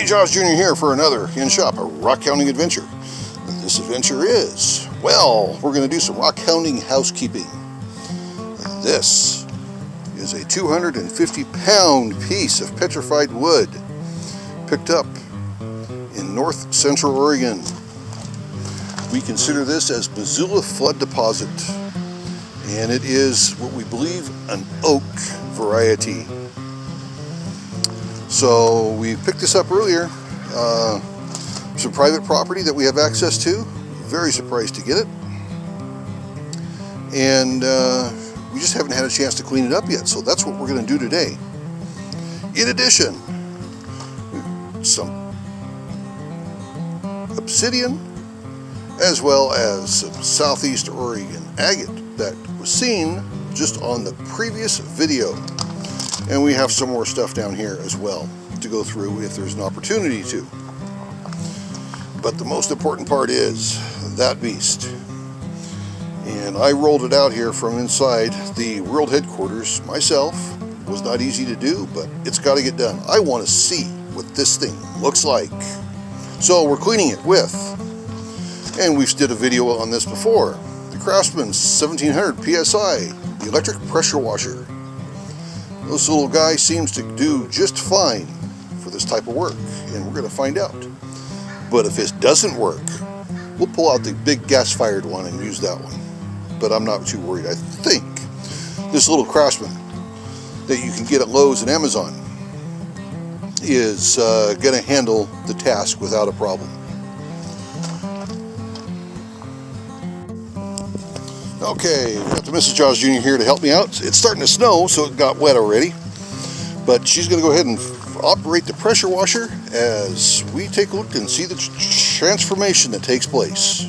Hey, Josh Jr. here for another in-shop rock hounding adventure. This adventure is, well, we're going to do some rock hounding housekeeping. This is a 250-pound piece of petrified wood picked up in north central Oregon. We consider this as Missoula Flood Deposit, and it is what we believe an oak variety. So we picked this up earlier, some private property that we have access to. Very surprised to get it, and we just haven't had a chance to clean it up yet, so that's what we're going to do today. In addition, some obsidian as well as some southeast Oregon agate that was seen just on the previous video. And we have some more stuff down here as well to go through if there's an opportunity to. But the most important part is that beast. And I rolled it out here from inside the world headquarters myself. It was not easy to do, but it's got to get done. I want to see what this thing looks like. So we're cleaning it with, and we've did a video on this before, the Craftsman's 1700 PSI, the electric pressure washer. This little guy seems to do just fine for this type of work, and we're going to find out. But if this doesn't work, we'll pull out the big gas-fired one and use that one. But I'm not too worried. I think this little Craftsman that you can get at Lowe's and Amazon is going to handle the task without a problem. Okay, we've got the Mrs. Josh Jr. here to help me out. It's starting to snow, so it got wet already. But she's going to go ahead and operate the pressure washer as we take a look and see the transformation that takes place.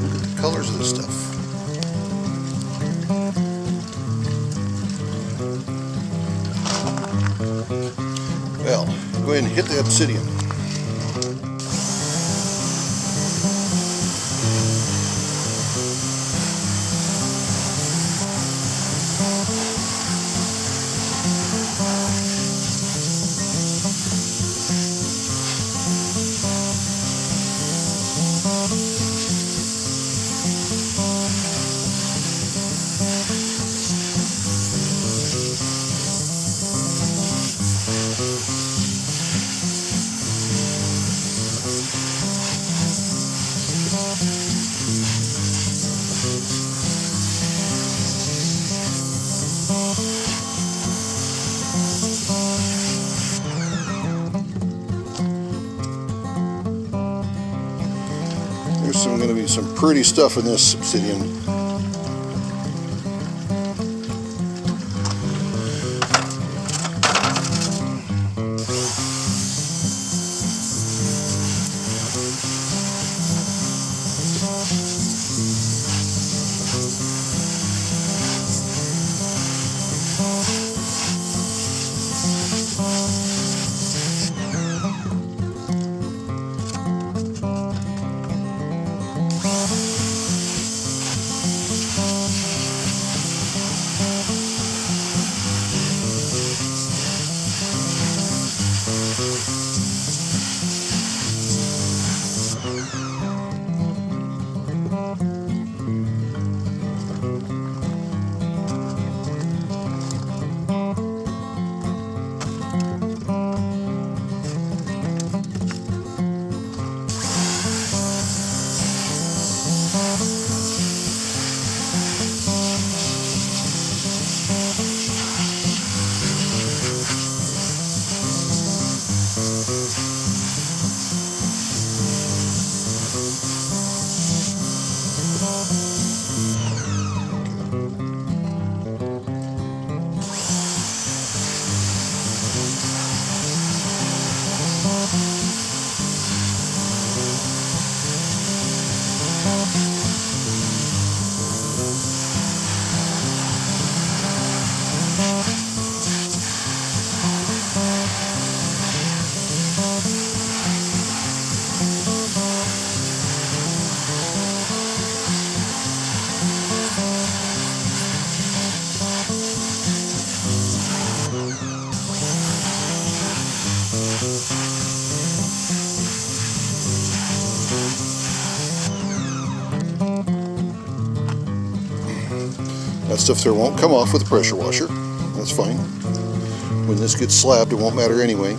Look at the colors of this stuff. Well, go ahead and hit the obsidian. There's going to be some pretty stuff in this obsidian. That stuff there won't come off with a pressure washer. That's fine. When this gets slabbed, it won't matter anyway.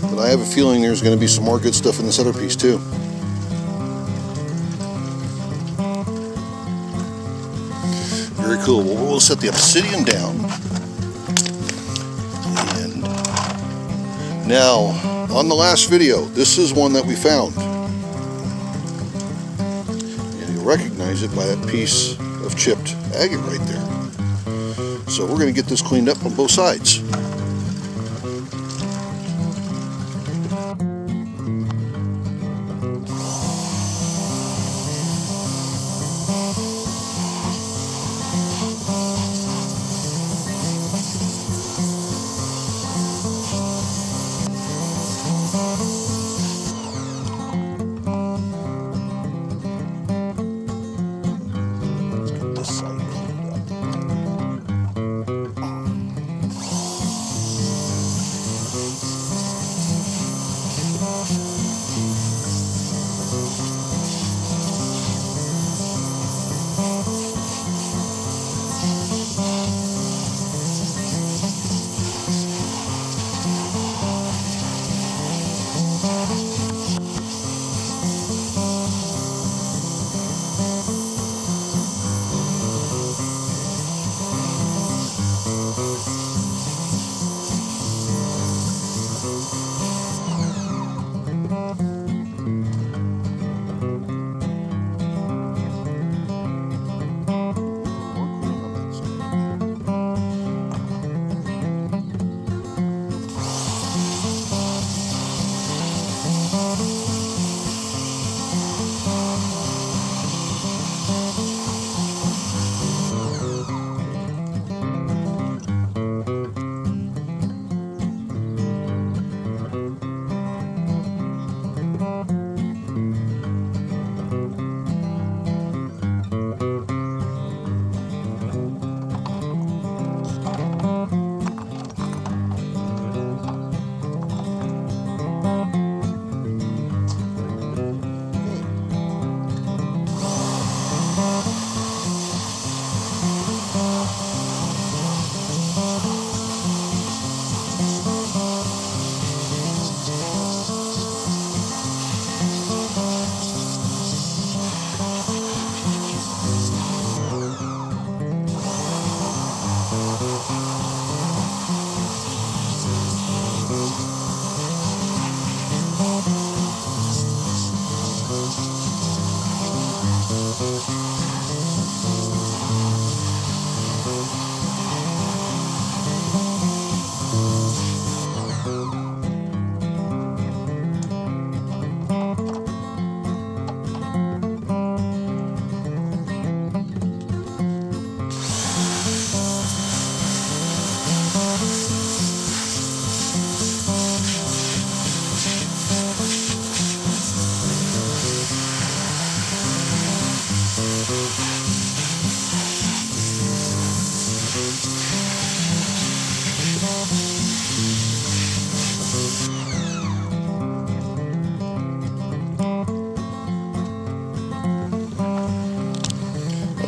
But I have a feeling there's going to be some more good stuff in this other piece too. Very cool. Well, we'll set the obsidian down. And now, on the last video, this is one that we found. And you'll recognize it by that piece of chipped agate right there. So we're going to get this cleaned up on both sides.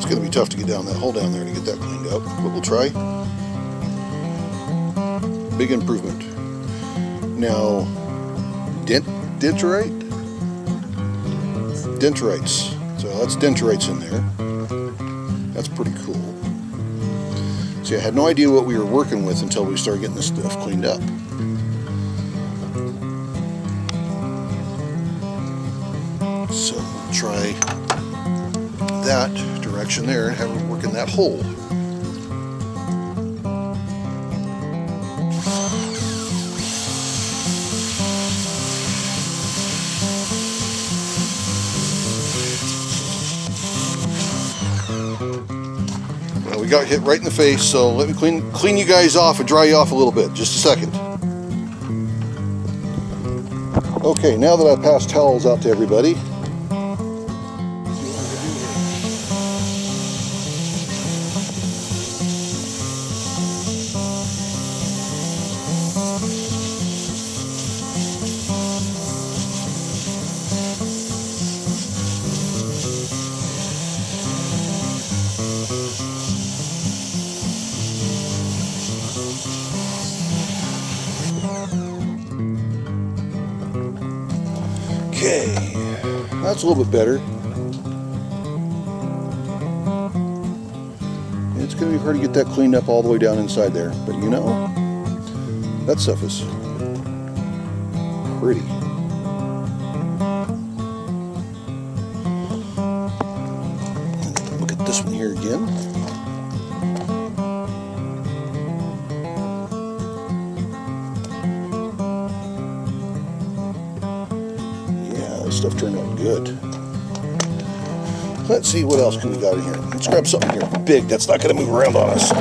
Going to be tough to get down that hole down there to get that cleaned up, but we'll try. Big improvement. Now, denterites. So that's denterites in there. That's pretty cool. See, I had no idea what we were working with until we started getting this stuff cleaned up. So we'll try that direction there and have it work in that hole. Well, we got hit right in the face, so let me clean you guys off and dry you off a little bit. Just a second. Okay, now that I've passed towels out to everybody, Okay, that's a little bit better. It's going to be hard to get that cleaned up all the way down inside there, but you know, that stuff is pretty. And look at this one here again. Yeah, this stuff turned out good. Let's see what else can we got in here. Let's grab something here big that's not going to move around on us.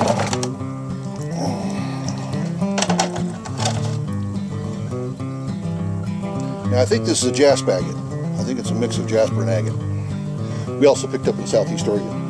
Now I think this is a jasper agate. I think it's a mix of jasper and agate. We also picked up in Southeast Oregon.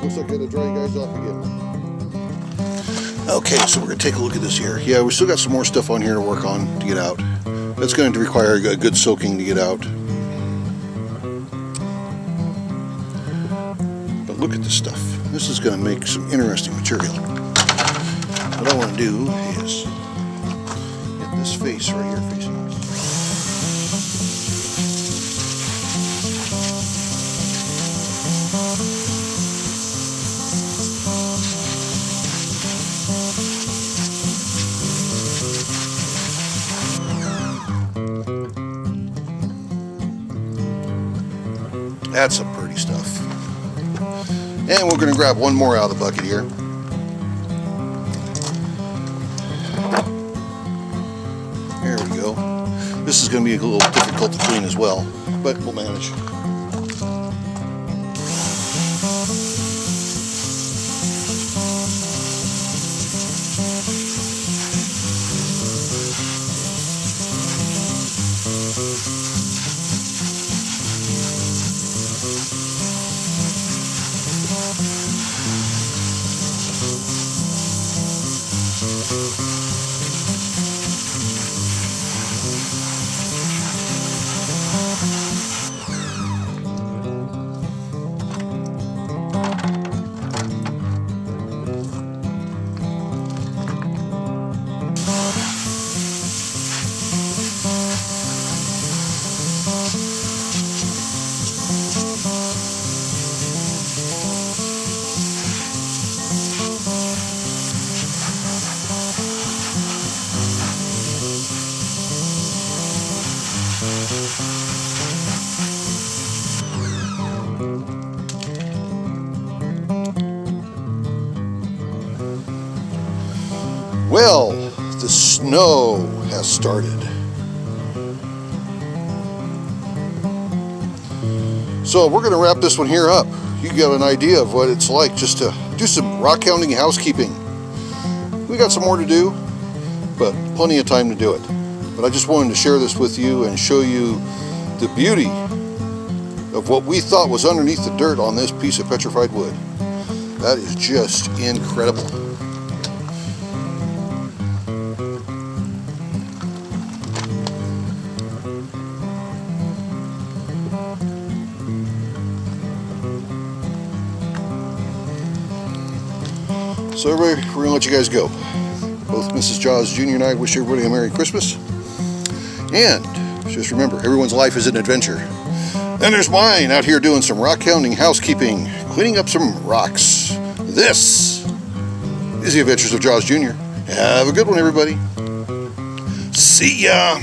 Looks like I gotta dry you guys off again. Okay, so we're gonna take a look at this here. Yeah, we still got some more stuff on here to work on to get out. That's going to require a good soaking to get out. But look at this stuff. This is going to make some interesting material. What I want to do is get this face right here facing us. That's some pretty stuff. And we're going to grab one more out of the bucket here. There we go. This is going to be a little difficult to clean as well, but we'll manage. Well, the snow has started. So we're going to wrap this one here up. You got an idea of what it's like just to do some rock hounding housekeeping. We got some more to do, but plenty of time to do it. But I just wanted to share this with you and show you the beauty of what we thought was underneath the dirt on this piece of petrified wood. That is just incredible. So everybody, we're going to let you guys go. Both Mrs. Jaws Jr. and I wish everybody a Merry Christmas. And just remember, everyone's life is an adventure. And there's mine out here doing some rock hounding housekeeping, cleaning up some rocks. This is the Adventures of Jaws Jr. Have a good one, everybody. See ya!